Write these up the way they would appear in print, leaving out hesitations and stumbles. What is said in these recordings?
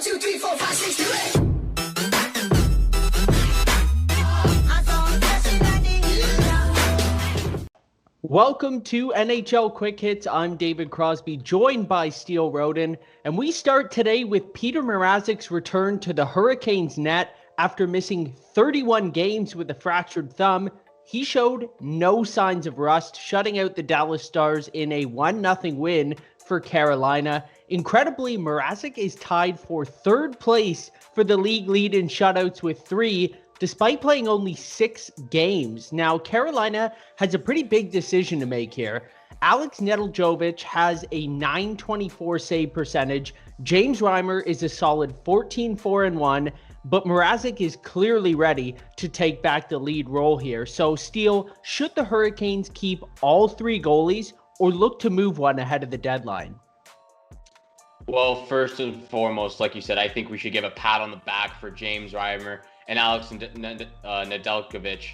1, 2, 3, 4, 5, 6, 2, 8. Welcome to NHL Quick Hits. I'm David Crosby, joined by Steele Roden, and we start today with Petr Mrazek's return to the Hurricanes net after missing 31 games with a fractured thumb. He showed no signs of rust, shutting out the Dallas Stars in a 1-0 win for Carolina. Incredibly, Mrazek is tied for third place for the league lead in shutouts with 3, despite playing only 6 games. Now, Carolina has a pretty big decision to make here. Alex Nedeljkovic has a .924 save percentage. James Reimer is a solid 14-4-1, but Mrazek is clearly ready to take back the lead role here. So, Steele, should the Hurricanes keep all 3 goalies or look to move one ahead of the deadline? Well, first and foremost, like you said, I think we should give a pat on the back for James Reimer and Alex Nedeljkovic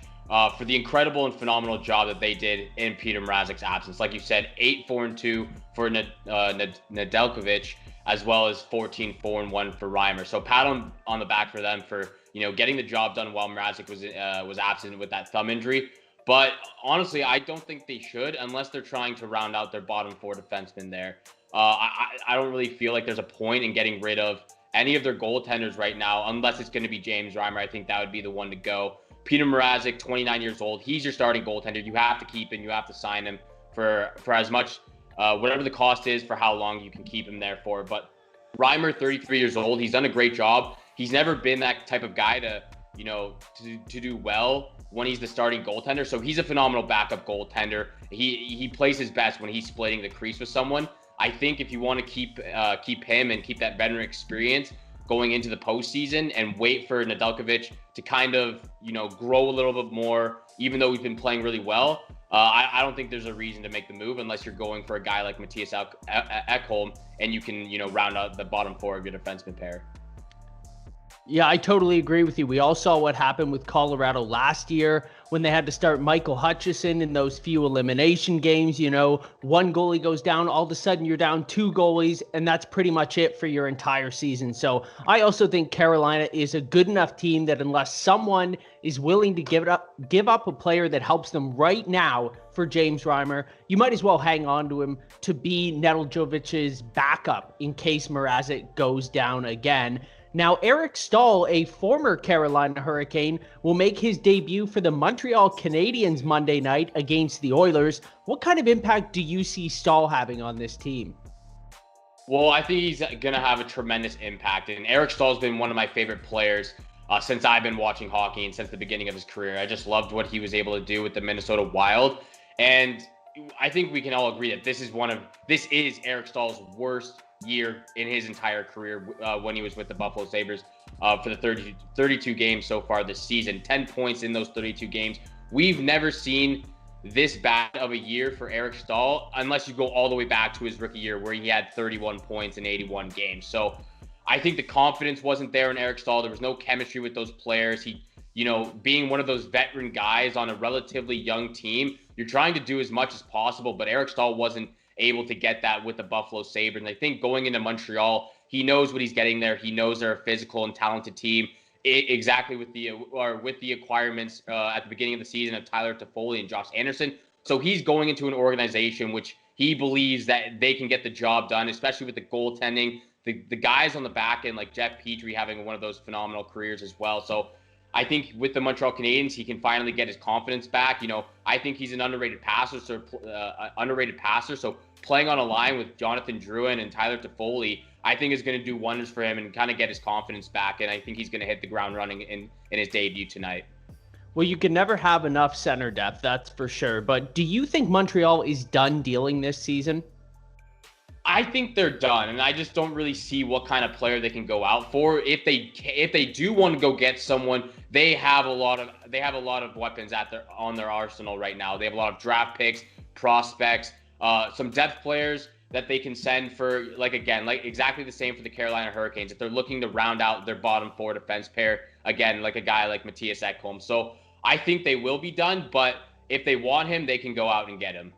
for the incredible and phenomenal job that they did in Petr Mrazek's absence. Like you said, 8-4-2 for Nedeljkovic, as well as 14-4-1 for Reimer. So pat on the back for them for getting the job done while Mrazek was absent with that thumb injury. But honestly, I don't think they should unless they're trying to round out their bottom 4 defensemen there. I don't really feel like there's a point in getting rid of any of their goaltenders right now, unless it's going to be James Reimer. I think that would be the one to go. Petr Mrazek, 29 years old. He's your starting goaltender. You have to keep him. You have to sign him for as much, whatever the cost is, for how long you can keep him there for. But Reimer, 33 years old. He's done a great job. He's never been that type of guy to do well when he's the starting goaltender. So he's a phenomenal backup goaltender. He plays his best when he's splitting the crease with someone. I think if you want to keep him and keep that veteran experience going into the postseason and wait for Nedeljkovic to kind of, grow a little bit more, even though he's been playing really well, I don't think there's a reason to make the move unless you're going for a guy like Mattias Ekholm and you can, round out the bottom 4 of your defenseman pair. Yeah, I totally agree with you. We all saw what happened with Colorado last year when they had to start Michael Hutchison in those few elimination games. One goalie goes down, all of a sudden you're down 2 goalies, and that's pretty much it for your entire season. So I also think Carolina is a good enough team that unless someone is willing to give up a player that helps them right now for James Reimer, you might as well hang on to him to be Nedeljkovic's backup in case Mrazek goes down again. Now, Eric Staal, a former Carolina Hurricane, will make his debut for the Montreal Canadiens Monday night against the Oilers. What kind of impact do you see Staal having on this team? Well, I think he's going to have a tremendous impact. And Eric Stahl's been one of my favorite players since I've been watching hockey and since the beginning of his career. I just loved what he was able to do with the Minnesota Wild. And I think we can all agree that this is Eric Stahl's worst year in his entire career when he was with the Buffalo Sabres for the 32 games so far this season. 10 points in those 32 games. We've never seen this bad of a year for Eric Staal unless you go all the way back to his rookie year where he had 31 points in 81 games. So I think the confidence wasn't there in Eric Staal. There was no chemistry with those players. He, being one of those veteran guys on a relatively young team, you're trying to do as much as possible, but Eric Staal wasn't able to get that with the Buffalo Sabres. And I think going into Montreal, he knows what he's getting there. He knows they're a physical and talented team. Exactly with the acquirements at the beginning of the season of Tyler Toffoli and Josh Anderson. So he's going into an organization which he believes that they can get the job done, especially with the goaltending. The guys on the back end like Jeff Petrie having one of those phenomenal careers as well. So I think with the Montreal Canadiens, he can finally get his confidence back. I think he's an underrated passer. So playing on a line with Jonathan Drouin and Tyler Toffoli, I think is going to do wonders for him and kind of get his confidence back. And I think he's going to hit the ground running in his debut tonight. Well, you can never have enough center depth, that's for sure. But do you think Montreal is done dealing this season? I think they're done, and I just don't really see what kind of player they can go out for. If they do want to go get someone, they have a lot of weapons on their arsenal right now. They have a lot of draft picks, prospects, some depth players that they can send for exactly the same for the Carolina Hurricanes. If they're looking to round out their bottom 4 defense pair, again, like a guy like Mattias Ekholm. So I think they will be done, but if they want him, they can go out and get him.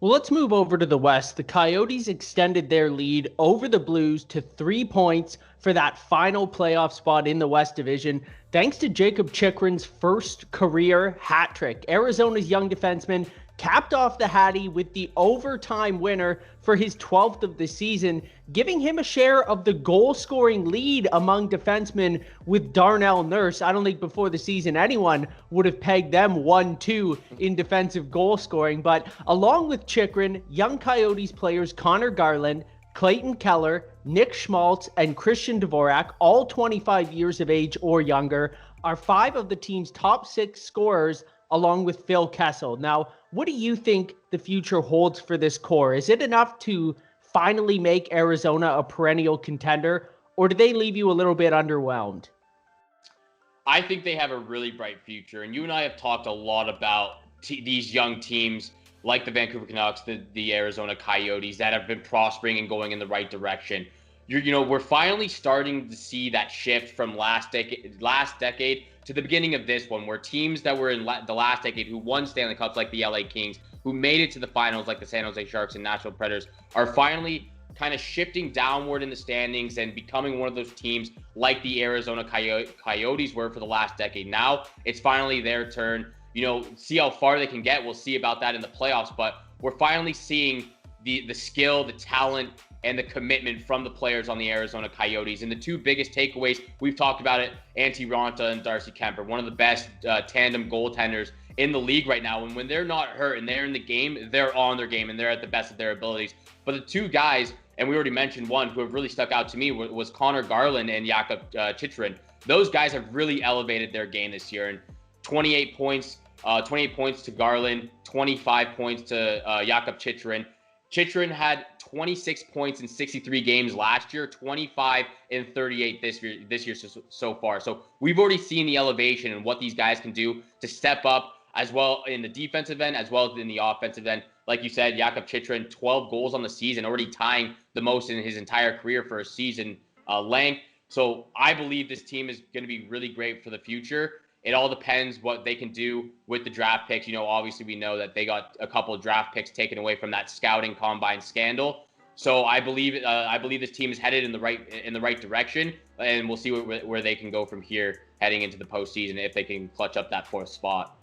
Well, let's move over to the West. The Coyotes extended their lead over the Blues to 3 points for that final playoff spot in the West Division, thanks to Jakob Chychrun's first career hat trick. Arizona's young defenseman capped off the Hattie with the overtime winner for his 12th of the season, giving him a share of the goal-scoring lead among defensemen with Darnell Nurse. I don't think before the season anyone would have pegged them 1-2 in defensive goal scoring, but along with Chychrun, young Coyotes players Connor Garland, Clayton Keller, Nick Schmaltz, and Christian Dvorak, all 25 years of age or younger, are 5 of the team's top 6 scorers, along with Phil Kessel. Now, what do you think the future holds for this core? Is it enough to finally make Arizona a perennial contender, or do they leave you a little bit underwhelmed? I think they have a really bright future, and you and I have talked a lot about these young teams like the Vancouver Canucks, the Arizona Coyotes that have been prospering and going in the right direction. We're finally starting to see that shift from last decade to the beginning of this one, where teams that were in the last decade who won Stanley Cups like the LA Kings, who made it to the finals like the San Jose Sharks and Nashville Predators, are finally kind of shifting downward in the standings and becoming one of those teams like the Arizona Coyotes were for the last decade. Now it's finally their turn. See how far they can get. We'll see about that in the playoffs, but we're finally seeing the skill, the talent, and the commitment from the players on the Arizona Coyotes. And the two biggest takeaways, we've talked about it, Antti Raanta and Darcy Kemper, one of the best tandem goaltenders in the league right now. And when they're not hurt and they're in the game, they're on their game and they're at the best of their abilities. But the two guys, and we already mentioned one who have really stuck out to me, was Connor Garland and Jakob Chychrun. Those guys have really elevated their game this year. And 28 points to Garland, 25 points to Jakob Chychrun. Chychrun had 26 points in 63 games last year, 25 in 38 this year so far. So we've already seen the elevation and what these guys can do to step up as well in the defensive end as well as in the offensive end. Like you said, Jakob Chychrun, 12 goals on the season, already tying the most in his entire career for a season length. So I believe this team is going to be really great for the future. It all depends what they can do with the draft picks. Obviously we know that they got a couple of draft picks taken away from that scouting combine scandal. So I believe this team is headed in the right direction, and we'll see where they can go from here heading into the postseason if they can clutch up that 4th spot.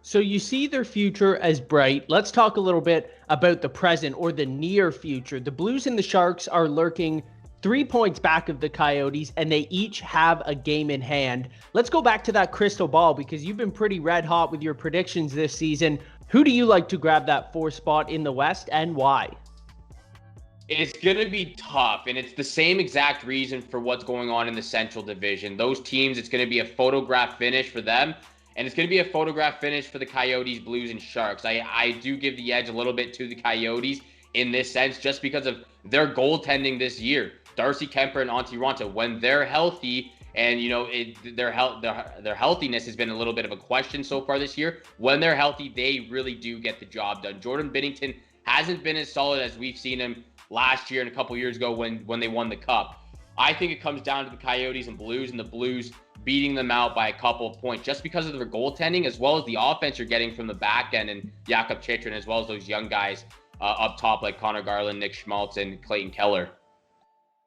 So you see their future as bright. Let's talk a little bit about the present or the near future. The Blues and the Sharks are lurking 3 points back of the Coyotes, and they each have a game in hand. Let's go back to that crystal ball, because you've been pretty red hot with your predictions this season. Who do you like to grab that 4th spot in the West, and why? It's going to be tough, and it's the same exact reason for what's going on in the Central Division. Those teams, it's going to be a photograph finish for them, and it's going to be a photograph finish for the Coyotes, Blues, and Sharks. I do give the edge a little bit to the Coyotes in this sense, just because of their goaltending this year. Darcy Kemper and Antti Raanta, when they're healthy, and their healthiness has been a little bit of a question so far this year. When they're healthy, they really do get the job done. Jordan Binnington hasn't been as solid as we've seen him last year and a couple years ago when they won the Cup. I think it comes down to the Coyotes and Blues, and the Blues beating them out by a couple of points just because of their goaltending, as well as the offense you're getting from the back end and Jakob Chychrun, as well as those young guys up top like Connor Garland, Nick Schmaltz, and Clayton Keller.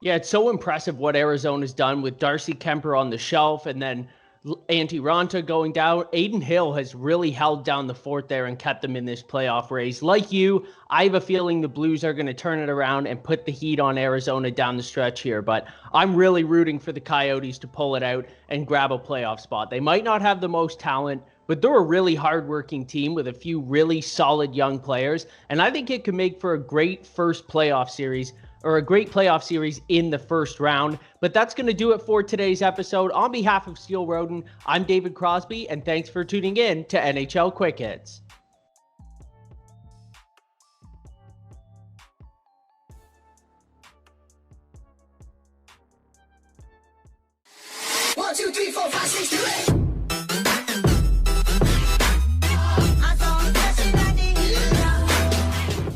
Yeah, it's so impressive what Arizona's done with Darcy Kemper on the shelf and then Antti Raanta going down. Adin Hill has really held down the fort there and kept them in this playoff race. Like you, I have a feeling the Blues are going to turn it around and put the heat on Arizona down the stretch here. But I'm really rooting for the Coyotes to pull it out and grab a playoff spot. They might not have the most talent, but they're a really hardworking team with a few really solid young players. And I think it could make for a great first playoff series, or a great playoff series in the first round. But that's going to do it for today's episode. On behalf of Steel Roden, I'm David Crosby, and thanks for tuning in to NHL Quick Hits. One, two, three, four, five, six, 2, 8.